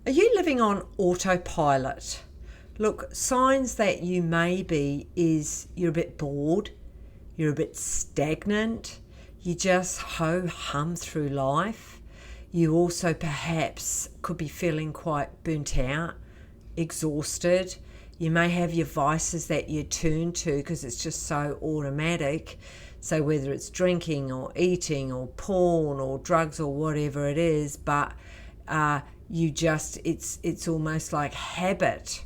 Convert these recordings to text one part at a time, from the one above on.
Are you living on autopilot? Look, signs that you may be is you're a bit bored, you're a bit stagnant, you just ho-hum through life. You also perhaps could be feeling quite burnt out, exhausted. You may have your vices that you turn to because it's just so automatic. So whether it's drinking or eating or porn or drugs or whatever it is, but it's almost like habit.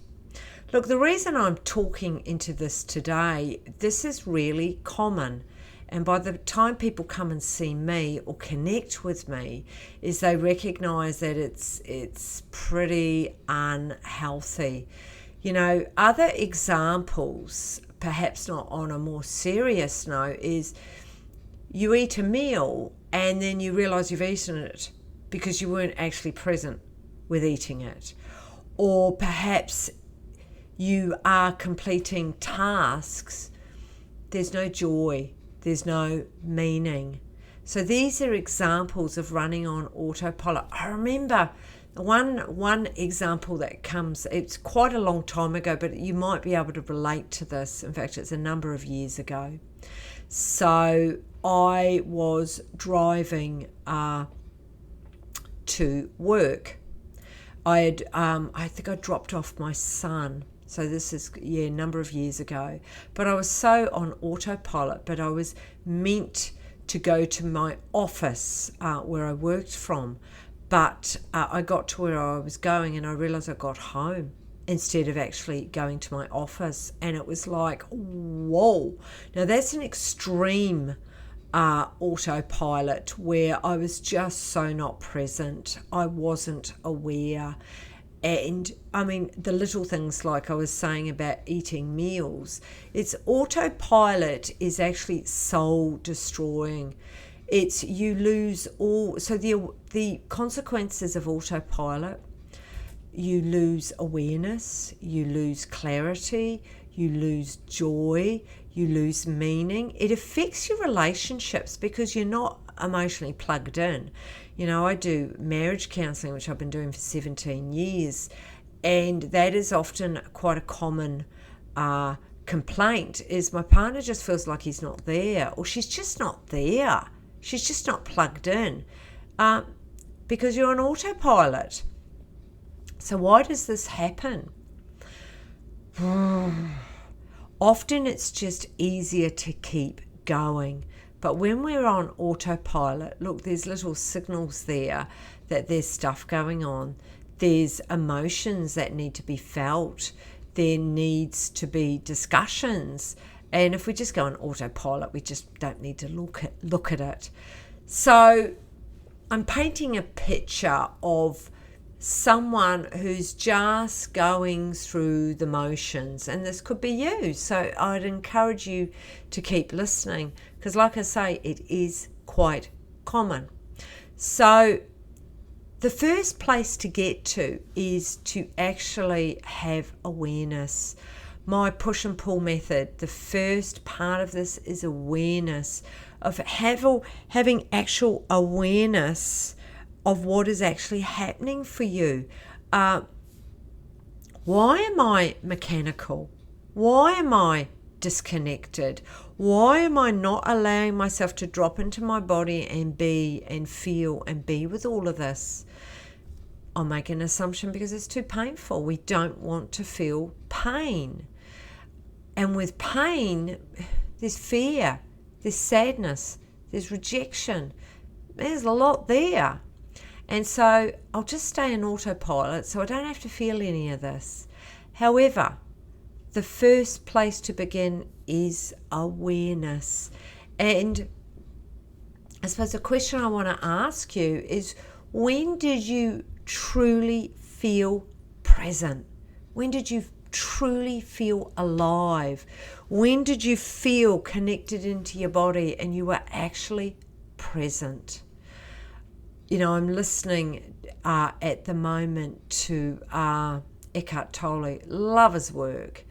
Look, the reason I'm talking into this today, this is really common. And by the time people come and see me or connect with me, is they recognize that it's pretty unhealthy. You know, other examples, perhaps not on a more serious note, is you eat a meal and then you realize you've eaten it because you weren't actually present with eating it. Or perhaps you are completing tasks, there's no joy, there's no meaning. So these are examples of running on autopilot. I remember one example that comes, it's quite a long time ago, but you might be able to relate to this. In fact, it's a number of years ago. So I was driving to work. I think I dropped off my son. So this is, a number of years ago. But I was so on autopilot, but I was meant to go to my office where I worked from. But I got to where I was going and I realised I got home instead of actually going to my office. And it was like, whoa. Now that's an extreme autopilot where I was just so not present. I wasn't aware. And I mean, the little things like I was saying about eating meals, it's autopilot is actually soul destroying. It's you lose all, so the consequences of autopilot, you lose awareness, you lose clarity, you lose joy, you lose meaning. It affects your relationships because you're not emotionally plugged in. You know, I do marriage counselling, which I've been doing for 17 years, and that is often quite a common complaint is my partner just feels like he's not there, or she's just not there. She's just not plugged in because you're on autopilot. So why does this happen? Often it's just easier to keep going. But when we're on autopilot, look, there's little signals there that there's stuff going on. There's emotions that need to be felt. There needs to be discussions. And if we just go on autopilot, we just don't need to look at it. So I'm painting a picture of someone who's just going through the motions, and this could be you. So I'd encourage you to keep listening because, like I say, it is quite common. So the first place to get to is to actually have awareness. My push and pull method, the first part of this is awareness, of having actual awareness of what is actually happening for you. Why am I mechanical? Why am I disconnected? Why am I not allowing myself to drop into my body and be and feel and be with all of this? I'll make an assumption because it's too painful. We don't want to feel pain. And with pain, there's fear, there's sadness, there's rejection. There's a lot there. And so I'll just stay in autopilot so I don't have to feel any of this. However, the first place to begin is awareness. And I suppose the question I want to ask you is, when did you truly feel present? When did you truly feel alive? When did you feel connected into your body and you were actually present? You know, I'm listening at the moment to Eckhart Tolle, love his work,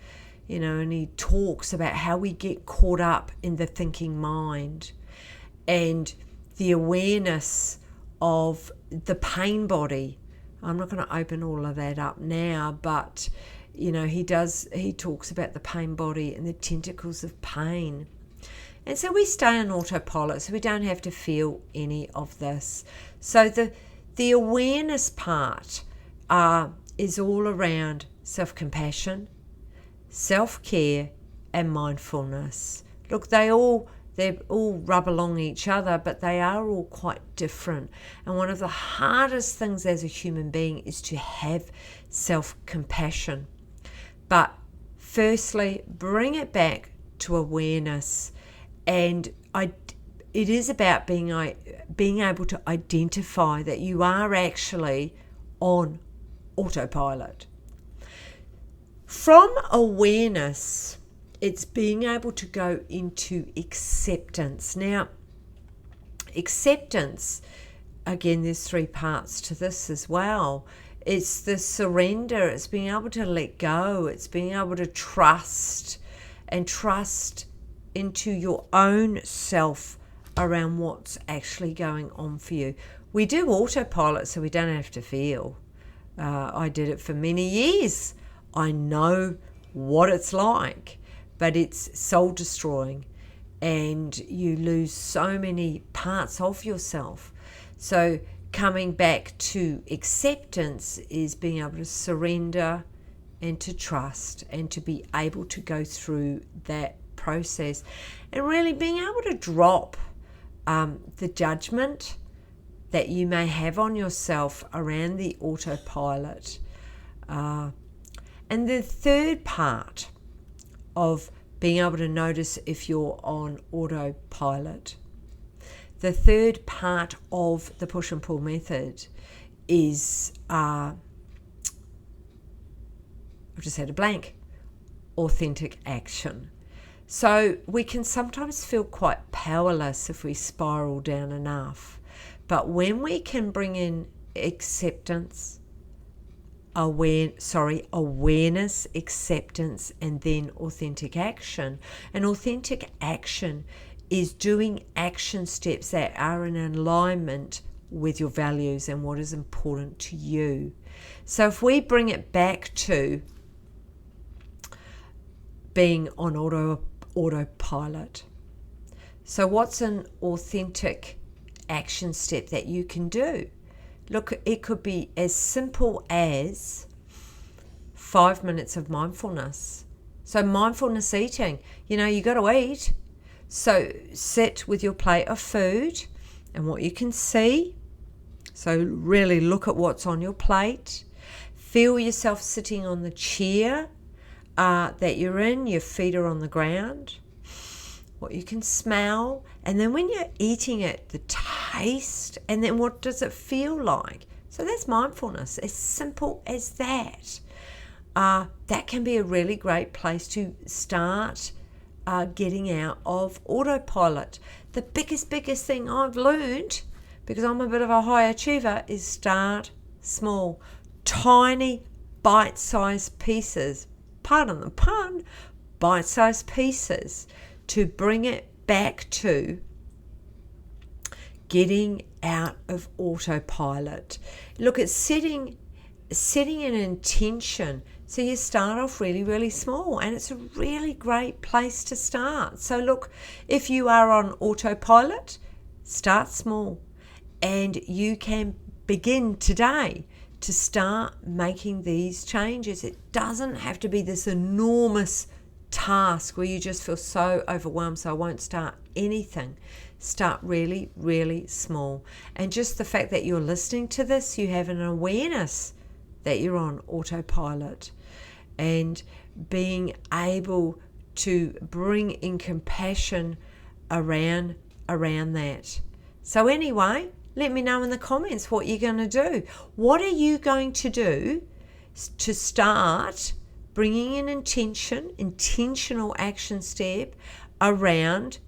you know, and he talks about how we get caught up in the thinking mind and the awareness of the pain body I'm not going to open all of that up now, but he talks about the pain body and the tentacles of pain. And so we stay on autopilot, so we don't have to feel any of this. So the awareness part is all around self-compassion, self-care, and mindfulness. Look, they all rub along each other, but they are all quite different. And one of the hardest things as a human being is to have self-compassion. But firstly, bring it back to awareness. And it is about being able to identify that you are actually on autopilot. From awareness, it's being able to go into acceptance. Now, acceptance, again, there's 3 parts to this as well. It's the surrender. It's being able to let go. It's being able to trust into your own self around what's actually going on for you. We do autopilot so we don't have to feel. I did it for many years. I know what it's like, but it's soul destroying and you lose so many parts of yourself. So coming back to acceptance is being able to surrender and to trust and to be able to go through that process and really being able to drop the judgment that you may have on yourself around the autopilot. And the third part of being able to notice if you're on autopilot, the third part of the push and pull method is, I've just had a blank, authentic action. So we can sometimes feel quite powerless if we spiral down enough. But when we can bring in acceptance, awareness, acceptance, and then authentic action. And authentic action is doing action steps that are in alignment with your values and what is important to you. So if we bring it back to being on autopilot. So what's an authentic action step that you can do? Look, it could be as simple as 5 minutes of mindfulness. So mindfulness eating, you got to eat. So sit with your plate of food and what you can see. So really look at what's on your plate. Feel yourself sitting on the chair that you're in. Your feet are on the ground. What you can smell, and then when you're eating it, the taste, and then what does it feel like? So that's mindfulness, as simple as that. That can be a really great place to start getting out of autopilot. The biggest thing I've learned, because I'm a bit of a high achiever, is start small. Tiny, bite-sized pieces, pardon the pun, bite-sized pieces, to bring it back to getting out of autopilot. Look, it's setting an intention. So you start off really small, and it's a really great place to start. So look, if you are on autopilot, start small, and you can begin today to start making these changes. It doesn't have to be this enormous task where you just feel so overwhelmed, so I won't start anything. Start really small. And just the fact that you're listening to this, you have an awareness that you're on autopilot, and being able to bring in compassion around that. So anyway, let me know in the comments what you're going to do. What are you going to do to start bringing an intentional action step around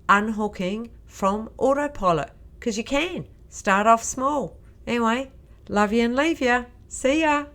unhooking from autopilot? Because you can start off small. Anyway, love you and leave you. See ya.